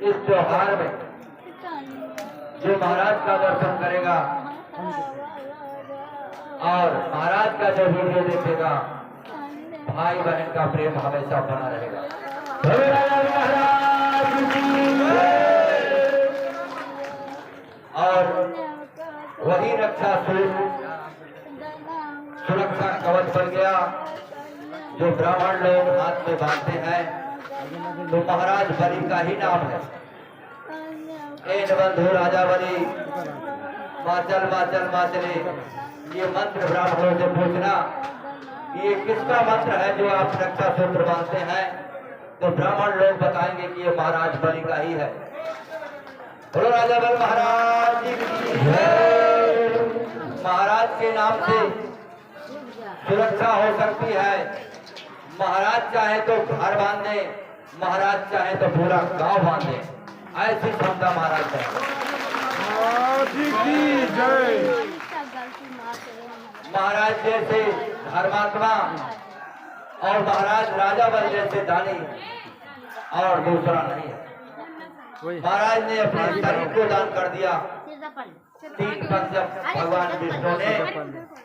इस त्योहार में जो महाराज का दर्शन करेगा और महाराज का जो वीडियो देखेगा, भाई बहन का प्रेम हमेशा बना रहेगा। और वही रक्षा सुरक्षा कवच बन गया जो ब्राह्मण लोग हाथ में बांधते हैं, तो महाराज बलि का ही नाम है। एन बंधु राजा बलि माचल माचल माचले, ये मंत्र ब्राह्मणों से पूछना ये किसका मंत्र है जो आप रक्षा सूत्र बांधते हैं, तो ब्राह्मण लोग बताएंगे कि ये महाराज बलि का ही है। बोलो राजा बल महाराज की जय। महाराज के नाम से सुरक्षा हो सकती है। महाराज चाहे तो घर बांधे, महाराज चाहे तो पूरा गांव बांधे, ऐसी क्षमता महाराज है। महाराज जैसे धर्मात्मा और महाराज राजा बल जैसे दानी और दूसरा नहीं है। महाराज ने अपने शरीर को दान कर दिया। 3 पग जब भगवान विष्णु ने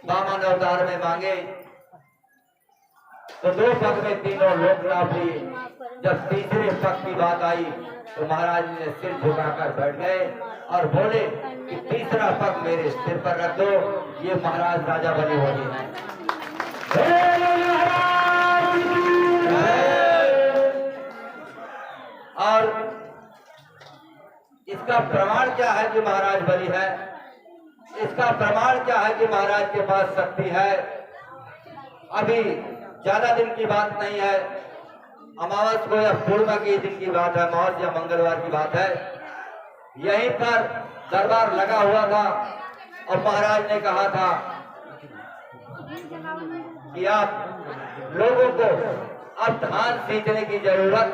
वामन अवतार में मांगे तो 2 पग में तीनों लोक लाभ लिए। जब तीसरे पग की बात आई तो महाराज ने सिर झुकाकर बैठ गए और बोले कि तीसरा पग मेरे सिर पर रख दो, ये महाराज राजा बलि हो गए हैं। और इसका प्रमाण क्या है कि महाराज बलि है? इसका प्रमाण क्या है कि महाराज के पास शक्ति है? अभी ज्यादा दिन की बात नहीं है, अमावस को या पूर्णिमा के दिन की बात है, अमावस या मंगलवार की बात है। यहीं पर दरबार लगा हुआ था और महाराज ने कहा था कि आप लोगों को अब धान सींचने की जरूरत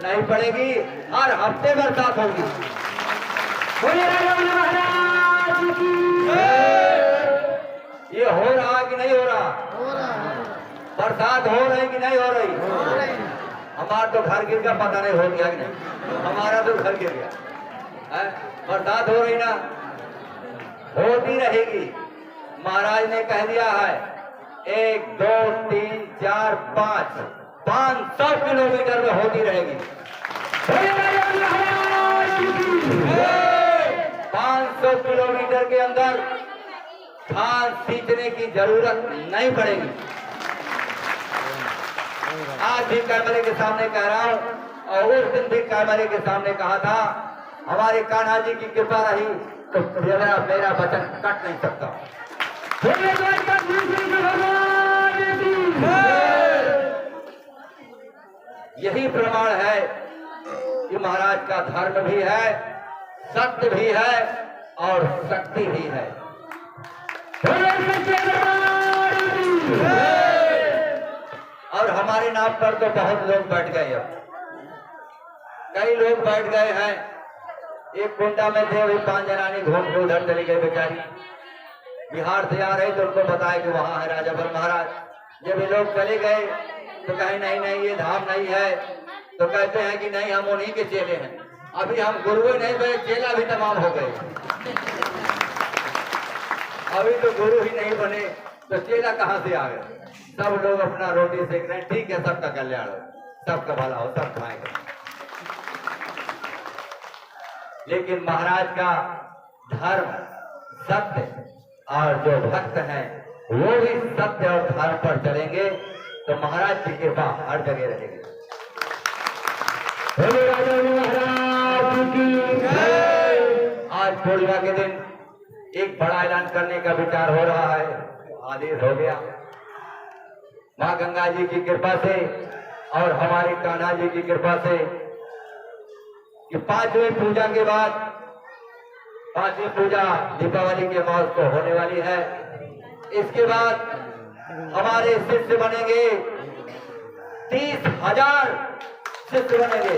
नहीं पड़ेगी, हर हफ्ते बरसात होगी। ये हो रहा कि नहीं हो रहा? बरसात हो रही कि नहीं हो रही? हमारा तो घर गिर गया, पता नहीं हो गया कि नहीं। हमारा तो घर गिर गया है। बरसात हो रही ना, होती रहेगी। महाराज ने कह दिया है 1 2 3 4 500 किलोमीटर में होती रहेगी। 500 किलोमीटर के अंदर धान सींचने की जरूरत नहीं पड़ेगी। आज भी कैमरे के सामने कह रहा हूं और उस दिन भी कैमरे के सामने कहा था, हमारे कान्हा जी की कृपा रही तो मेरा वचन कट नहीं सकता। यही प्रमाण है कि महाराज का धर्म भी है, सत्य भी है और शक्ति भी है। और हमारे नाम पर तो बहुत लोग बैठ गए, अब कई लोग बैठ गए हैं। एक कुंडा में थे, वही 5 जनानी घूम के उधर चली गई बेचारी। बिहार से आ रहे तो उनको बताया कि वहां है राजा बल महाराज। जब ये लोग चले गए तो कहे नहीं नहीं ये धाम नहीं है, तो कहते हैं कि नहीं हम उन्हीं के चेले हैं। अभी हम गुरु नहीं बने, चेला भी तमाम हो गए। अभी तो गुरु ही नहीं बने तो चेला कहां से आ गए? सब लोग अपना रोटी सेक रहे हैं। ठीक है, सबका कल्याण हो, सबका भला हो, सब खाएंगे। लेकिन महाराज का धर्म सत्य और जो भक्त हैं वो भी सत्य और धर्म पर चलेंगे तो महाराज की कृपा हर जगह रहेगी। आज पूर्णिमा के दिन एक बड़ा ऐलान करने का विचार हो रहा है, आदेश हो गया। माँ गंगा जी की कृपा से और हमारे कान्हा जी की कृपा से कि 5वीं पूजा के बाद 5वीं पूजा दीपावली के अमावस को होने वाली है। इसके बाद हमारे शिष्य बनेंगे 30,000 शिष्य बनेंगे।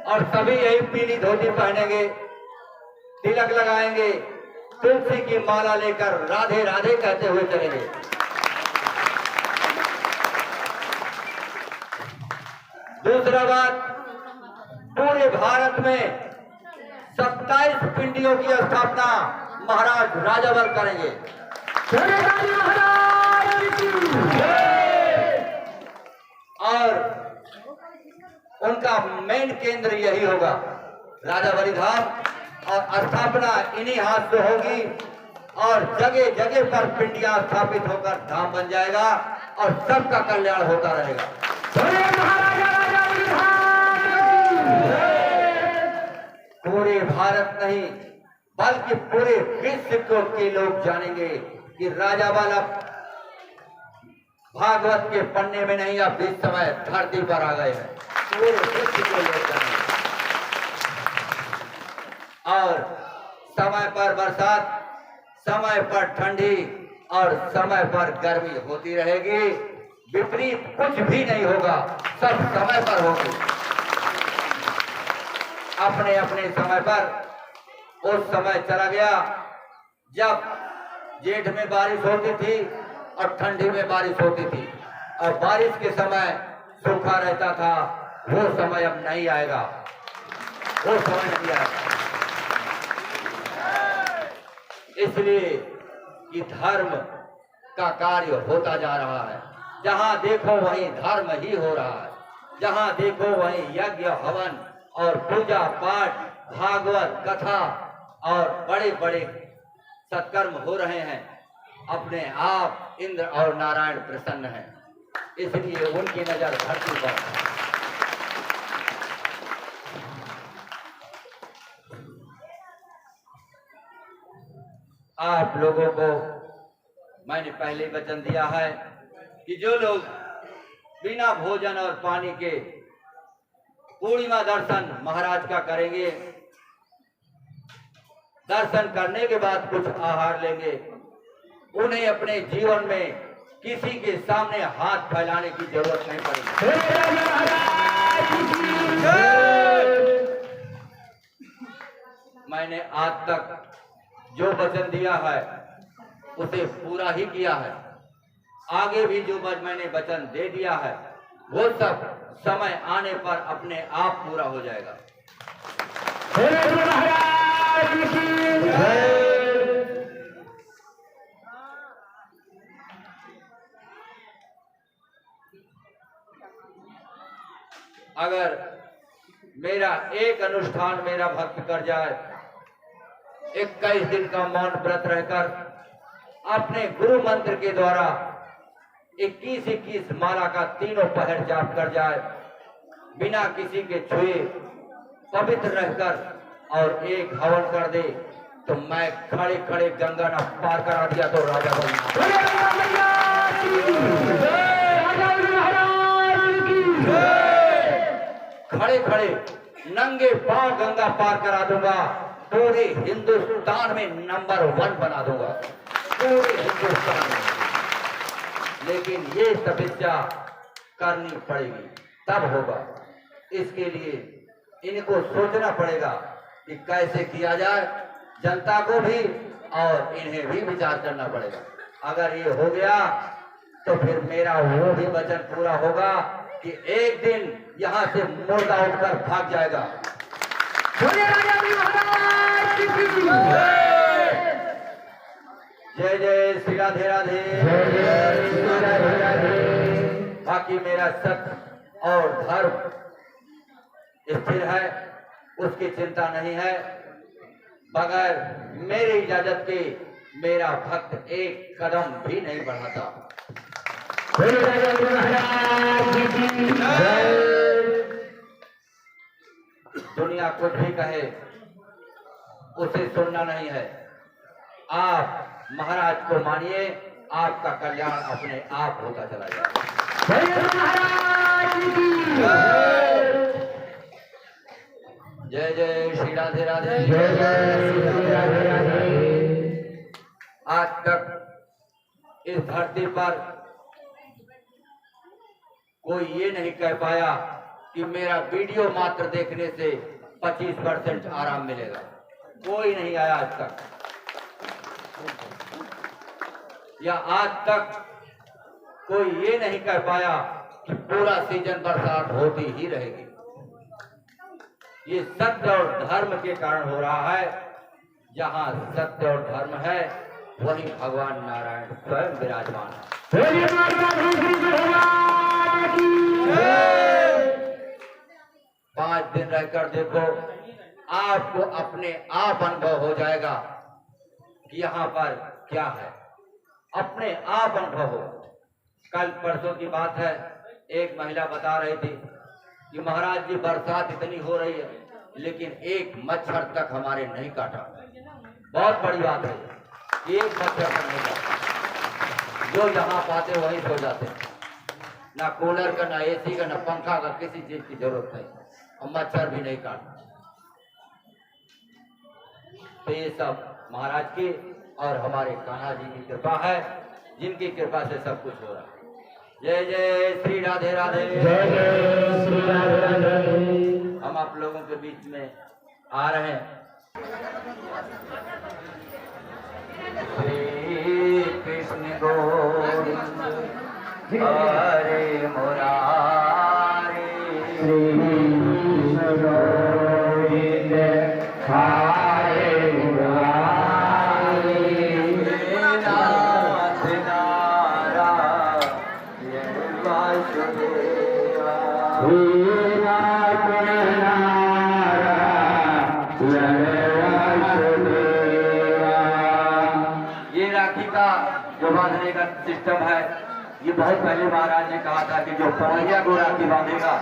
और सभी यही पीली धोती पहनेंगे, तिलक लगाएंगे, तुलसी की माला लेकर राधे राधे कहते हुए चलेंगे। दूसरा बात, पूरे भारत में 27 पिंडियों की स्थापना महाराज राजावल करेंगे। और उनका मेन केंद्र यही होगा, राजावली धाम, और स्थापना इन्हीं हाथ से होगी और जगह जगह पर पिंडियां स्थापित होकर धाम बन जाएगा और सबका कल्याण होता रहेगा। पूरे भारत नहीं बल्कि पूरे विश्व के लोग जानेंगे कि राजावल अब भागवत के पन्ने में नहीं, अब इस समय धरती पर आ गए हैं। पूरे विश्व के लोग जानेंगे। और समय पर बरसात, समय पर ठंडी और समय पर गर्मी होती रहेगी। विपरीत कुछ भी नहीं होगा, सब समय पर होगी। अपने अपने समय पर उस समय चला गया जब जेठ में बारिश होती थी और ठंडी में बारिश होती थी, और बारिश के समय सूखा रहता था। वो समय अब नहीं आएगा, वो समय नहीं आएगा। इसलिए कि धर्म का कार्य होता जा रहा है। जहां देखो वहीं धर्म ही हो रहा है। जहां देखो वहीं यज्ञ हवन और पूजा पाठ, भागवत कथा और बड़े बड़े सत्कर्म हो रहे हैं। अपने आप इंद्र और नारायण प्रसन्न हैं, इसलिए उनकी नजर धरती पर। आप लोगों को मैंने पहले वचन दिया है कि जो लोग बिना भोजन और पानी के पूर्णिमा दर्शन महाराज का करेंगे, दर्शन करने के बाद कुछ आहार लेंगे, उन्हें अपने जीवन में किसी के सामने हाथ फैलाने की जरूरत नहीं पड़ेगी। मैंने आज तक जो वचन दिया है उसे पूरा ही किया है। आगे भी जो मैंने वचन दे दिया है वो सब समय आने पर अपने आप पूरा हो जाएगा। अगर मेरा एक अनुष्ठान मेरा भक्त कर जाए, 21 दिन का मौन व्रत रहकर अपने गुरु मंत्र के द्वारा 21 माला का तीनों पहर जाप कर जाए, बिना किसी के छुए पवित्र रहकर और एक हवन कर दे, तो मैं खड़े खड़े गंगा न पार करा दिया तो राजा खड़े खड़े नंगे पांव गंगा पार करा दूंगा। पूरे हिंदुस्तान में नंबर 1 बना दूंगा, पूरे हिंदुस्तान में। लेकिन ये तपस्या करनी पड़ेगी, तब होगा। इसके लिए इनको सोचना पड़ेगा कि कैसे किया जाए, जनता को भी और इन्हें भी विचार करना पड़ेगा। अगर ये हो गया तो फिर मेरा वो भी वचन पूरा होगा कि एक दिन यहां से मुर्दा उठकर भाग जाएगा। जय जय श्री राधे राधे। बाकी मेरा सत्य और धर्म स्थिर है, उसकी चिंता नहीं है। बगैर मेरी इजाजत के मेरा भक्त एक कदम भी नहीं बढ़ाता। दुनिया कुछ भी कहे उसे सुनना नहीं है। आप महाराज को मानिए, आपका कल्याण अपने आप होता चला जाएगा। जय जय श्री राधे राधे। आज तक इस धरती पर कोई ये नहीं कह पाया कि मेरा वीडियो मात्र देखने से 25% आराम मिलेगा। कोई नहीं आया आज तक, या आज तक कोई ये नहीं कह पाया कि पूरा सीजन बरसात होती ही रहेगी। ये सत्य और धर्म के कारण हो रहा है। जहाँ सत्य और धर्म है वहीं भगवान नारायण स्वयं विराजमान है। 5 दिन रहकर देखो, आपको अपने आप अनुभव हो जाएगा कि यहाँ पर क्या है, अपने आप अनुभव हो। कल परसों की बात है, एक महिला बता रही थी कि महाराज जी बरसात इतनी हो रही है लेकिन एक मच्छर तक हमारे नहीं काटा। बहुत बड़ी बात है, एक मच्छर तक नहीं काटा। जो जहाँ पाते वहीं सो जाते, ना कूलर का, ना एसी का, ना पंखा का, किसी चीज की जरूरत नहीं, और मच्छर भी नहीं काटता। तो ये सब महाराज की और हमारे कान्हा जी की कृपा है, जिनकी कृपा से सब कुछ हो रहा है। जय जय श्री राधे राधे, जय जय श्री राधे राधे। हम आप लोगों के बीच में आ रहे हैं। श्री कृष्ण गोविंद हरे मुरारी, श्री कृष्ण गोविंद हरे मुरारी, नाथ नारायण वासुदेवा, ये राखी का जो बांधने का सिस्टम है, ये बहुत पहले महाराज ने कहा था कि जो पवैया को राखी बांधेगा,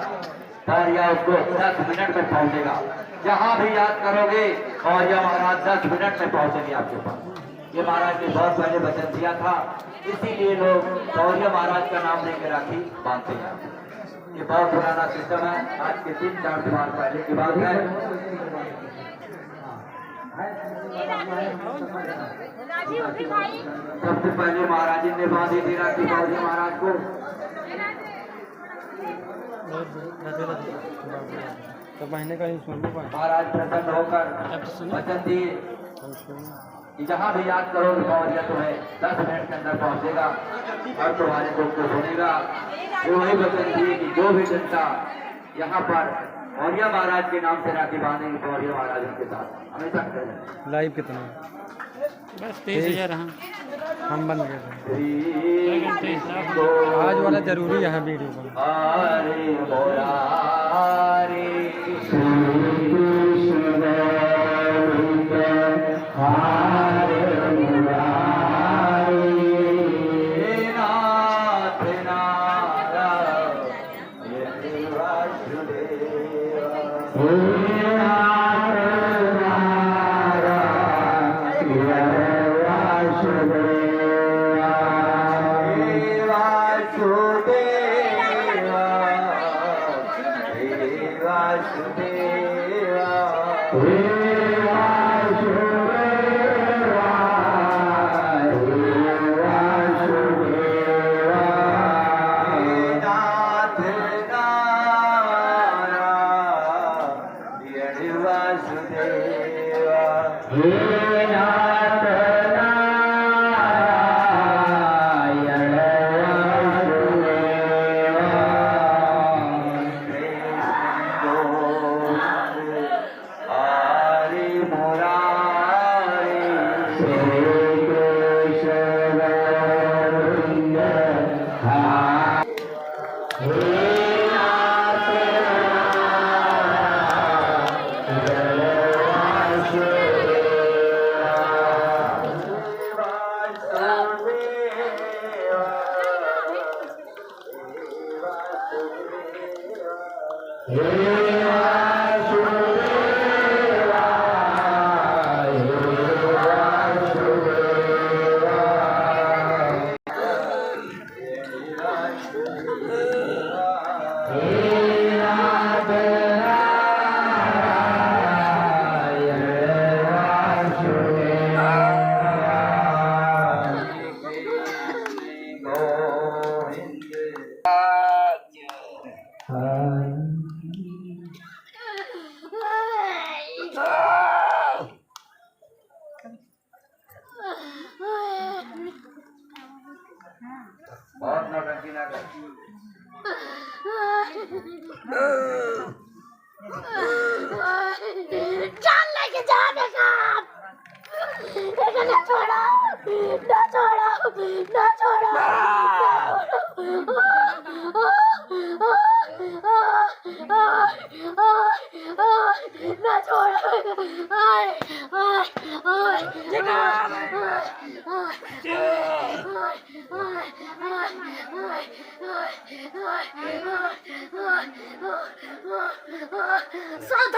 पवैया उसको 10 मिनट में पहुंचेगा। जहां भी याद करोगे और यह महाराज 10 मिनट में पहुंचेंगे आपके पास। ये महाराज ने बहुत पहले वचन दिया था, इसीलिए लोग पवैया महाराज का नाम लेकर राखी बांधते हैं। ये बहुत पुराना सिस्टम है, आज के 3-4 साल पहले की बात है। सबसे पहले महाराज जी ने बांधी थी राखी पवैया महाराज को। तो महीने का ही महाराज प्रसन्न होकर वचन दिए कि जहाँ भी याद करोगे पवैया तुम्हें 10 मिनट के अंदर पहुंचेगा और तुम्हारे दुख को सुनेगा। वही वचन दिए कि जो भी जनता यहाँ पर पवैया महाराज के नाम से राखी बांधेंगे, पवैया महाराज उनके साथ हमेशा खड़े रहेंगे। लाइव कितना? बस 23,000 हम बन गए थे। आज वाला जरूरी है वीडियो को। हरे मुरारी, हरे मुरारी, नाथ नारायण बहुत नौटंकी ना कर। जान लेके जा बेटा, ना छोड़ो, ना छोड़ो, ना छोड़ो, ना छोड़ो, साथ